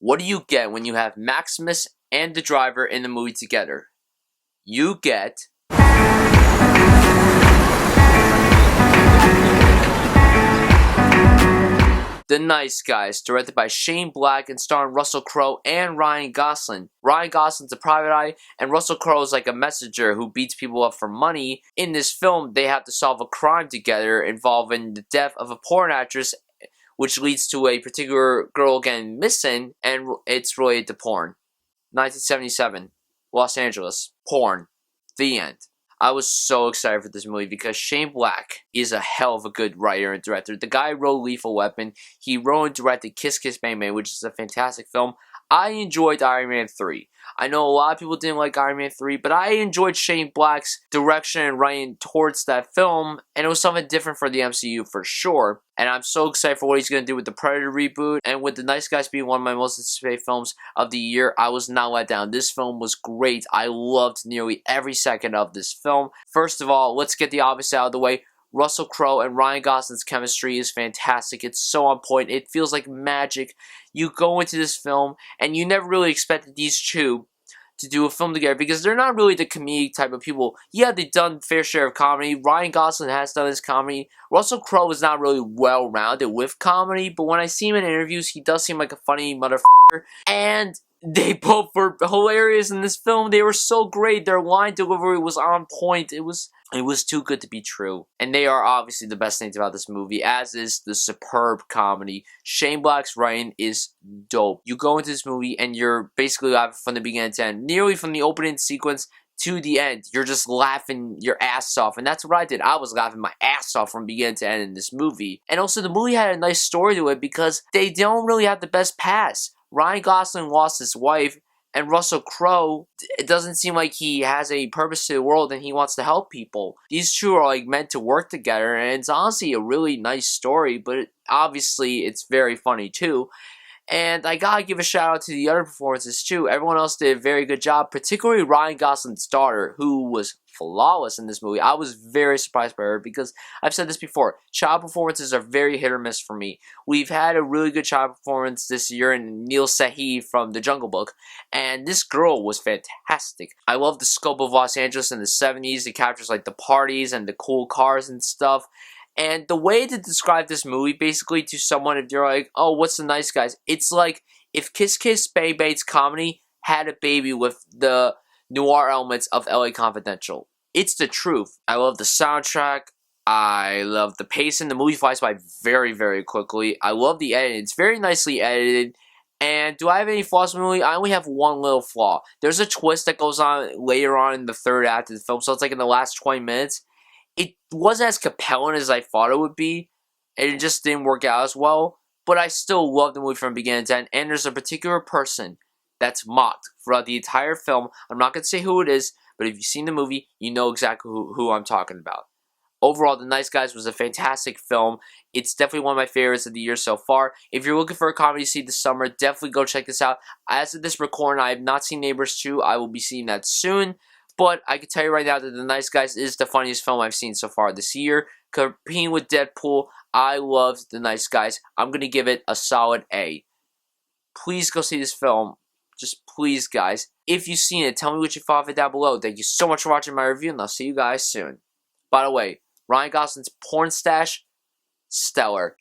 What do you get when you have Maximus and the driver in the movie together? You get The Nice Guys, directed by Shane Black and starring Russell Crowe and Ryan Gosling. Ryan Gosling's a private eye, and Russell Crowe is like a messenger who beats people up for money. In this film, they have to solve a crime together involving the death of a porn actress, which leads to a particular girl getting missing, and it's related to porn. 1977, Los Angeles, porn, the end. I was so excited for this movie because Shane Black is a hell of a good writer and director. The guy wrote Lethal Weapon. He wrote and directed Kiss Kiss Bang Bang, which is a fantastic film. I enjoyed Iron Man 3. I know a lot of people didn't like Iron Man 3, but I enjoyed Shane Black's direction and writing towards that film, and it was something different for the MCU for sure. And I'm so excited for what he's going to do with the Predator reboot, and with The Nice Guys being one of my most anticipated films of the year, I was not let down. This film was great. I loved nearly every second of this film. First of all, let's get the obvious out of the way. Russell Crowe and Ryan Gosling's chemistry is fantastic. It's so on point. It feels like magic. You go into this film, and you never really expected these two to do a film together because they're not really the comedic type of people. Yeah, they've done fair share of comedy. Ryan Gosling has done his comedy. Russell Crowe is not really well-rounded with comedy, but when I see him in interviews, he does seem like a funny motherfucker. And they both were hilarious in this film. They were so great. Their line delivery was on point. It was too good to be true. And they are obviously the best things about this movie, as is the superb comedy. Shane Black's writing is dope. You go into this movie and you're basically laughing from the beginning to end. Nearly from the opening sequence to the end. You're just laughing your ass off. And that's what I did. I was laughing my ass off from beginning to end in this movie. And also the movie had a nice story to it because they don't really have the best pass. Ryan Gosling lost his wife, and Russell Crowe, it doesn't seem like he has a purpose to the world and he wants to help people. These two are like meant to work together, and it's honestly a really nice story, but obviously it's very funny too. And I gotta give a shout out to the other performances too. Everyone else did a very good job, particularly Ryan Gosling's daughter, who was flawless in this movie. I was very surprised by her because I've said this before. Child performances are very hit or miss for me. We've had a really good child performance this year in Neil Sehi from The Jungle Book, and this girl was fantastic. I love the scope of Los Angeles in the 70s. It captures like the parties and the cool cars and stuff. And the way to describe this movie, basically, to someone, if you're like, oh, what's The Nice Guys? It's like if Kiss Kiss Bang Bang's comedy had a baby with the noir elements of LA Confidential. It's the truth. I love the soundtrack. I love the pacing. The movie flies by very, very quickly. I love the editing. It's very nicely edited. And do I have any flaws in the movie? I only have one little flaw. There's a twist that goes on later on in the third act of the film, so it's like in the last 20 minutes. It wasn't as compelling as I thought it would be, and it just didn't work out as well, but I still love the movie from beginning to end, and there's a particular person that's mocked throughout the entire film. I'm not going to say who it is, but if you've seen the movie, you know exactly who I'm talking about. Overall, The Nice Guys was a fantastic film. It's definitely one of my favorites of the year so far. If you're looking for a comedy to see this summer, definitely go check this out. As of this recording, I have not seen Neighbors 2. I will be seeing that soon. But I can tell you right now that The Nice Guys is the funniest film I've seen so far this year. Competing with Deadpool, I loved The Nice Guys. I'm going to give it a solid A. Please go see this film. Just please, guys. If you've seen it, tell me what you thought of it down below. Thank you so much for watching my review, and I'll see you guys soon. By the way, Ryan Gosling's porn stash, stellar.